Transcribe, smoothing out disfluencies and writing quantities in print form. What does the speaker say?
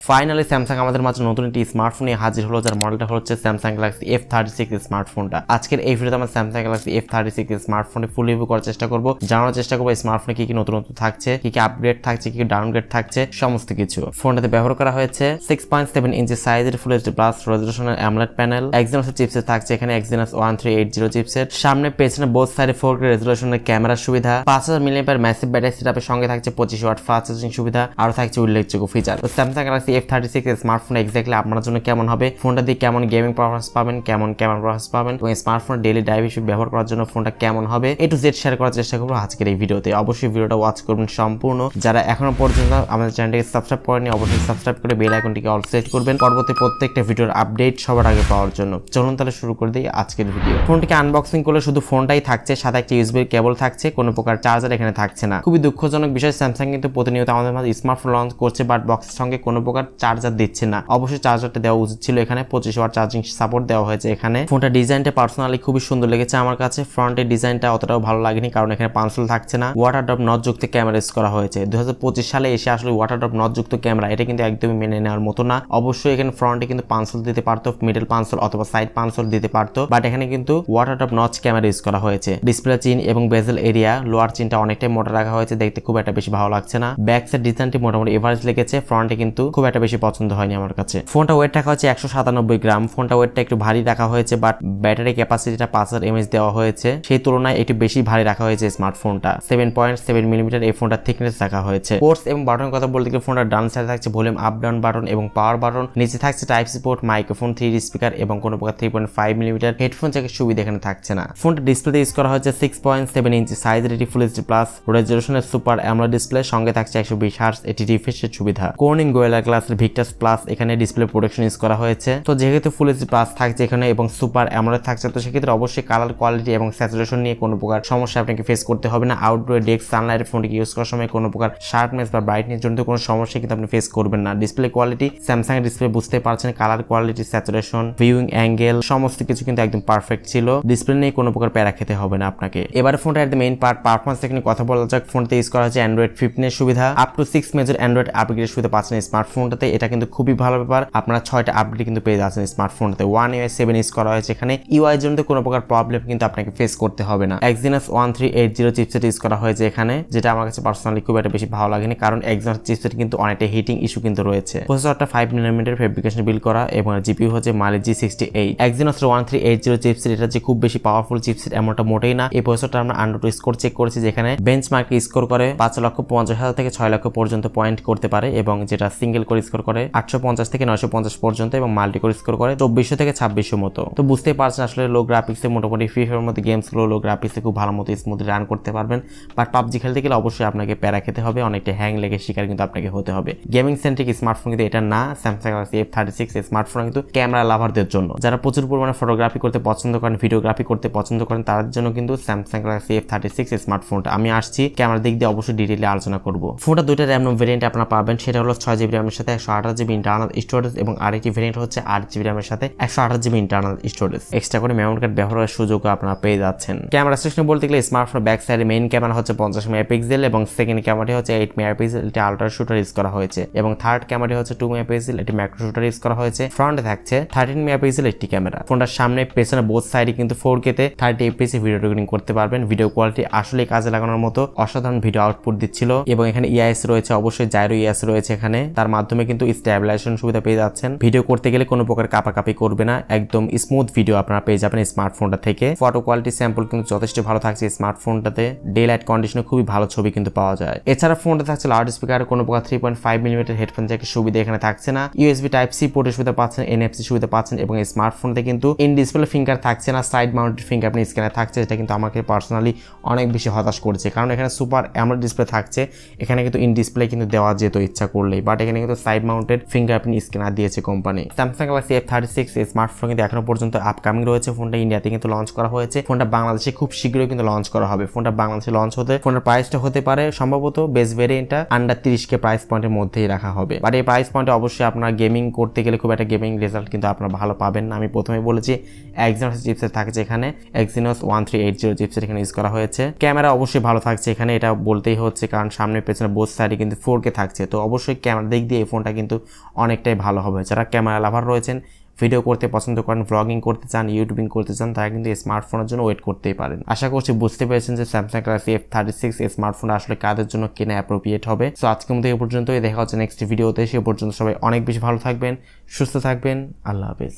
Finally Samsung আমাদের মাঝে নতুন একটি স্মার্টফোন নিয়ে হাজির হলো, যার মডেলটা হচ্ছে স্যামসাং গ্যালাক্সি F36 স্মার্টফোনটা। আজকের এই ভিডিওতে আমরা স্যামসাং গ্যালাক্সি F36 স্মার্টফোনে ফুল রিভিউ করার চেষ্টা করব, জানার চেষ্টা করব স্মার্টফোনে কি কি নতুন থাকছে, কি কি আপগ্রেড থাকছে, কি কি ডাউনগ্রেড থাকছে, সমস্ত কিছু। ফোনটাতে ব্যবহার করা হয়েছে 6.7 ইঞ্চি সাইজের ফুল এইচডি প্লাস রেজোলিউশনের অ্যামোলেড প্যানেল। Exynos চিপসেট থাকছে এখানে, Exynos 1380 চিপসেট। সামনে পেছনে বোথ সাইডে 4K রেজোলিউশনের ক্যামেরার সুবিধা, 5000 মিলিঅ্যাম্পিয়ার ম্যাসিভ ব্যাটারি সেটআপের সঙ্গে থাকছে 25 ওয়াট ফাস্ট চার্জিং সুবিধা, আর থাকছে উল্লেখযোগ্য ফিচার। তো Samsung Galaxy F36 smartphone exactly আপনার জন্য কেমন হবে, ফোনটা দিয়ে কেমন গেমিং পারফরম্যান্স পাবেন, কেমন ক্যামেরা পারফরম্যান্স পাবেন, এবং স্মার্টফোন ডেইলি ড্রাইভ হিসেবে ব্যবহার করার জন্য ফোনটা কেমন হবে, A to Z শেয়ার করার চেষ্টা করবো আজকের এই ভিডিওতে। অবশ্যই ভিডিওটা ওয়াচ করবেন সম্পূর্ণ। যারা এখনো পর্যন্ত আমাদের চ্যানেলটিকে সাবস্ক্রাইব করেনি অবশ্যই সাবস্ক্রাইব করে বেল আইকনটিকে অল সেট করবেন পরবর্তী প্রত্যেকটা ভিডিওর আপডেট সবার আগে পাওয়ার জন্য। চলুন তাহলে শুরু করে দিই আজকের ভিডিও। ফোনটিকে আনবক্সিং করলে শুধু ফোনটাই থাকছে, সাথে একটা ইউএসবি কেবল থাকছে, কোনো প্রকার চার্জার এখানে থাকছে না। খুবই দুঃখজনক বিষয়, স্যামসাং কিন্তু প্রতিনিয়ত আমাদের মাঝে স্মার্টফোন লঞ্চ করছে বাট বক্সের সঙ্গে কোনো প্রকার চার্জার দিচ্ছে না। অবশ্যই চার্জারটা দেওয়া উচিত ছিল এখানে, 25 ওয়াট চার্জিং সাপোর্ট দেওয়া হয়েছে এখানে। ফোনটা ডিজাইনটা পার্সোনালি খুবই সুন্দর লেগেছে আমার কাছে। ফ্রন্টের ডিজাইনটা অতটাও ভালো লাগেনি কারণ এখানে পাঞ্চল থাকছে না। ওয়াটার ড্রপ নট যুক্ত ক্যামেরা ইউজ করা হয়েছে। 2025 সালে এসে আসলে ওয়াটার ড্রপ নট যুক্ত ক্যামেরা এটা কিন্তু একদমই মেনে নেওয়ার মতো না। অবশ্যই এখানে ফ্রন্টে কিন্তু পাঞ্চল দিতে পারতো, মিডল পাঞ্চল অথবা সাইড পাঞ্চল দিতে পারতো, বাট এখানে কিন্তু water drop notch camera use করা হয়েছে। ডিসপ্লে চিন এবং বেজেল এরিয়া লোয়ার চিনটা অনেকটাই মোটা রাখা হয়েছে, দেখতে খুব একটা বেশি ভালো লাগছে না। ব্যাক সাইড ডিজাইনটি মোটামুটি এভারেজ লেগেছে, ফ্রন্টে কিন্তু খুব একটা বেশি পছন্দ হয়নি আমার কাছে। ফোনটা ওয়েট রাখা হচ্ছে 197 গ্রাম। ফোনটা ওয়েটটা একটু ভারী রাখা হয়েছে বাট ব্যাটারি ক্যাপাসিটিটা 5000 mAh দেওয়া হয়েছে, সেই তুলনায় একটু বেশি ভারী রাখা হয়েছে স্মার্টফোনটা। 7.7 মিলিমিটার এই ফোনটা থিকনেস রাখা হয়েছে। পোর্টস এবং বাটনের কথা বলতে গেলে ফোনটা ডান সাইডে থাকছে ভলিউম আপ ডাউন বাটন এবং পাওয়ার বাটন, নিচে থাকছে type C port, microphone, 3D speaker এবং কোনো প্রকার 3.5 মিলিমিটার হেডফোন জ্যাকের সুবিধা এখানে থাকছে না। ফোনটা ডিসপ্লেতে ইউজ করা হয়েছে 6.7 ইঞ্চি সাইজের এটি ফুল এইচডি প্লাস রেজোলিউশনের সুপার অ্যামোলেড ডিসপ্লে, সঙ্গে থাকছে 120 হার্টজ এটি রিফ্রেশের সুবিধা। কোর্নিং গোয়েলা গ্লাসের ভিক্টাস প্লাস এখানে ডিসপ্লে প্রোটেকশন ইউজ করা হয়েছে। তো যেহেতু ফুল এইচডি প্লাস থাকছে এখানে এবং সুপার অ্যামোলেড থাকছে, তো সেক্ষেত্রে অবশ্যই কালার কোয়ালিটি এবং স্যাচুরেশন নিয়ে কোনো প্রকার সমস্যা আপনাকে ফেস করতে হবে না। আউটডোর ডেস্ক সানলাইটের ফোনটিকে ইউজ করার সময় কোনো প্রকার শার্পনেস বা ব্রাইটনেস জনিত কোনো সমস্যা কিন্তু আপনি ফেস করবেন না। ডিসপ্লে কোয়ালিটি স্যামসাং এর ডিসপ্লে বুঝতে পারছেন, colour quality, saturation, viewing angle সমস্ত কিছু কিন্তু একদম পারফেক্ট ছিল। ডিসপ্লে নিয়ে কোনো প্রকার প্যারা খেতে হবে না আপনাকে। এবারে ফোনটা একদম মেইন পার্ট পারফরম্যান্স থেকে কথা বলা যাক। ফোনতে ইউজ করা হচ্ছে Android 15 এর সুবিধা, up to 6 major Android upgrade সুবিধা পাচ্ছেন স্মার্টফোনটাতে। এটা কিন্তু খুবই ভালো ব্যাপার, আপনারা 6টা আপডেট কিন্তু পেয়ে যাচ্ছেন স্মার্টফোনটাতে। One UI 7 ইউজ করা হয়েছে এখানে, UI জন্য কোনো প্রকার প্রবলেম কিন্তু আপনাকে ফেস করতে হবে না। Exynos 1380 চিপসেট ইউজ করা হয়েছে এখানে, যেটা আমার কাছে পার্সোনালি খুব একটা বেশি ভালো লাগেনি কারণ Exynos চিপসেট কিন্তু অনেকটা হিটিং ইস্যু কিন্তু রয়েছে। প্রসেসরটা 5 nm ফেব্রিকেশন বিল্ড করা এবং জিপিইউ হচ্ছে Mali G68। Exynos 1380 চিপসেট এটা যে খুব বেশি পাওয়ারফুল চিপসেট এমনটা মোটেই না। এই প্রসেসরটা আমরা AnTuTu স্কোর চেক করেছি, যেখানে বেঞ্চমার্ক স্কোর করে 5,50,000 থেকে 6 লক্ষ পর্যন্ত পয়েন্ট করতে পারে, এবং যেটা সিঙ্গেল কোর স্কোর করে 850 থেকে 950 পর্যন্ত, এবং মাল্টি কোর স্কোর করে 2400 থেকে 2600 মতো। তো বুঝতেই পারছেন আসলে লো গ্রাফিক্সে মোটামুটি ফ্রি ফায়ারের মতো গেমস গুলো লো গ্রাফিক্সে খুব ভালো মতো স্মুথলি রান করতে পারবেন, বাট পাবজি খেলতে গেলে অবশ্যই আপনাকে প্যারা খেতে হবে, অনেকটা হ্যাং লেগে শিকার কিন্তু আপনাকে হতে হবে। গেমিং সেন্ট্রিক স্মার্টফোন কিন্তু এটা না। স্যামসাং গ্যালাক্সি F36 স্মার্টফোন কিন্তু ক্যামেরা লাভারদের জন্য, যারা প্রচুর পরিমাণে ফটোগ্রাফি করতে পছন্দ করেন, ভিডিওগ্রাফি করতে পছন্দ করেন, তাদের জন্য কিন্তু স্যামসাং গ্যালাক্সি F36 স্মার্টফোনটা। আমি আসছি ক্যামেরা দিক দিয়ে অবশ্যই ডিটেইলে আলোচনা করব। ফোনটা দুইটা র্যাম ভেরিয়েন্ট আপনারা পাবেন, সেটা হলো 6GB র্যামের সাথে 128GB ইন্টারনাল স্টোরেজ, এবং আরেকটি ভেরিয়েন্ট হচ্ছে 8GB র্যামের সাথে 128GB ইন্টারনাল স্টোরেজ। এক্সট্রা করে মেমোরি কার্ড ব্যবহারের সুযোগও আপনারা পেয়ে যাচ্ছেন। ক্যামেরা সেকশনে বলতে গেলে স্মার্টফোন ব্যাক সাইডে মেইন ক্যামেরা হচ্ছে 50 মেগাপিক্সেল এবং সেকেন্ড ক্যামেরাটি হচ্ছে 8 মেগাপিক্সেল, এটি আল্ট্রা শুটার ইউজ করা হয়েছে, এবং থার্ড ক্যামেরাটি হচ্ছে 2 মেগাপিক্সেল, এটি ম্যাক্রো শুটার ইউজ করা হয়েছে। ফ্রন্টে থাকছে 13 মেগাপিক্সেল একটি ক্যামেরা। ফোনটার সামনে পেছনে বোথ সাইডে কিন্তু 4K তে 30 fps ভিডিও রেকর্ডিং করতে পারবেন। ভিডিও কোয়ালিটি আসলে কাজে লাগানোর মতো অসাধারণ ভিডিও আউটপুট দিচ্ছিল, এবং এখানে ইআইএস রয়েছে, অবশ্যই জাইরো ইআইএস রয়েছে এখানে, তার মাধ্যমে কিন্তু স্টেবিলাইজেশন সুবিধা পেয়ে যাচ্ছেন। ভিডিও করতে গেলে কোনো প্রকার কাপাকাপি করবে না, একদম স্মুথ ভিডিও আপনারা পেয়ে যাবেন স্মার্টফোনটা থেকে। ফটো কোয়ালিটি স্যাম্পল কিন্তু যথেষ্ট ভালো থাকছে স্মার্টফোনটাতে, ডে লাইট কন্ডিশনে খুবই ভালো ছবি কিন্তু পাওয়া যায়। এছাড়া ফোনটা থাকছে লাউড স্পিকার, কোনো প্রকার 3.5 মিলিমিটার হেডফোন জ্যাকের সুবিধা এখানে থাকছে না। ইউএসবি টাইপ সি পোর্টের সুবিধা পাচ্ছেন, NFC সুবিধা পাচ্ছেন, এবং এই স্মার্টফোনতে কিন্তু ইন ডিসপ্লে ফিঙ্গার থাকছে না, সাইড মাউন্টেড ফিঙ্গারপ্রিন্ট স্ক্যানার থাকছে, যেটা কিন্তু আমাকে পার্সোনালি অনেক বেশি হতাশ করেছে, কারণ এখানে সুপার অ্যামোলেড ডিসপ্লে থাকছে, এখানে কিন্তু ইন ডিসপ্লে কিন্তু দেওয়া যেত ইচ্ছা করলেই, বাট এখানে কিন্তু সাইড মাউন্টেড ফিঙ্গারপ্রিন্ট স্ক্যানার দিয়েছে company. Samsung Galaxy F36 smartphone কিন্তু এখনো পর্যন্ত আপকামিং রয়েছে। ফোনটা ইন্ডিয়াতে কিন্তু লঞ্চ করা হয়েছে, ফোনটা বাংলাদেশে খুব শীঘ্রই কিন্তু লঞ্চ করা হবে। ফোনটা বাংলাদেশে লঞ্চ হতে ফোনের প্রাইসটা হতে পারে সম্ভবত বেস ভেরিয়েন্টটা আন্ডার 30K প্রাইস পয়েন্টের মধ্যেই রাখা হবে, বাট এই প্রাইস পয়েন্টে অবশ্যই আপনার গেমিং করতে গেলে খুব একটা গেমিং রেজাল্ট কিন্তু আপনারা ভালো পাবেন না। আমি প্রথমে বলেছি Exynos চিপসেট থাকছে এখানে, Exynos 1380 চিপসেট এখানে ইউজ করা হয়েছে। ক্যামেরা অবশ্যই ভালো থাকছে এখানে, এটা বলতেই হচ্ছে, কারণ সামনে পেছনে বোথ সাইডে কিন্তু 4K থাকছে, তো অবশ্যই ক্যামেরা দিক দিয়ে এই ফোনটা কিন্তু অনেকটাই ভালো হবে। যারা ক্যামেরা লাভার রয়েছেন, ভিডিও করতে পছন্দ করেন, ব্লগিং করতে চান, ইউটিউবিং করতে চান, তারা কিন্তু এই স্মার্টফোনের জন্য ওয়েট করতেই পারেন। আশা করছি বুঝতে পেরেছেন যে স্যামসাং গ্যালাক্সি F36 এই স্মার্টফোনটা আসলে কাদের জন্য কেনা অ্যাপ্রোপ্রিয়েট হবে। সো আজকের মতো এই পর্যন্তই, দেখা হচ্ছে নেক্সট ভিডিওতে। সে পর্যন্ত সবাই অনেক বেশি ভালো থাকবেন, সুস্থ থাকবেন। আল্লাহ হাফেজ।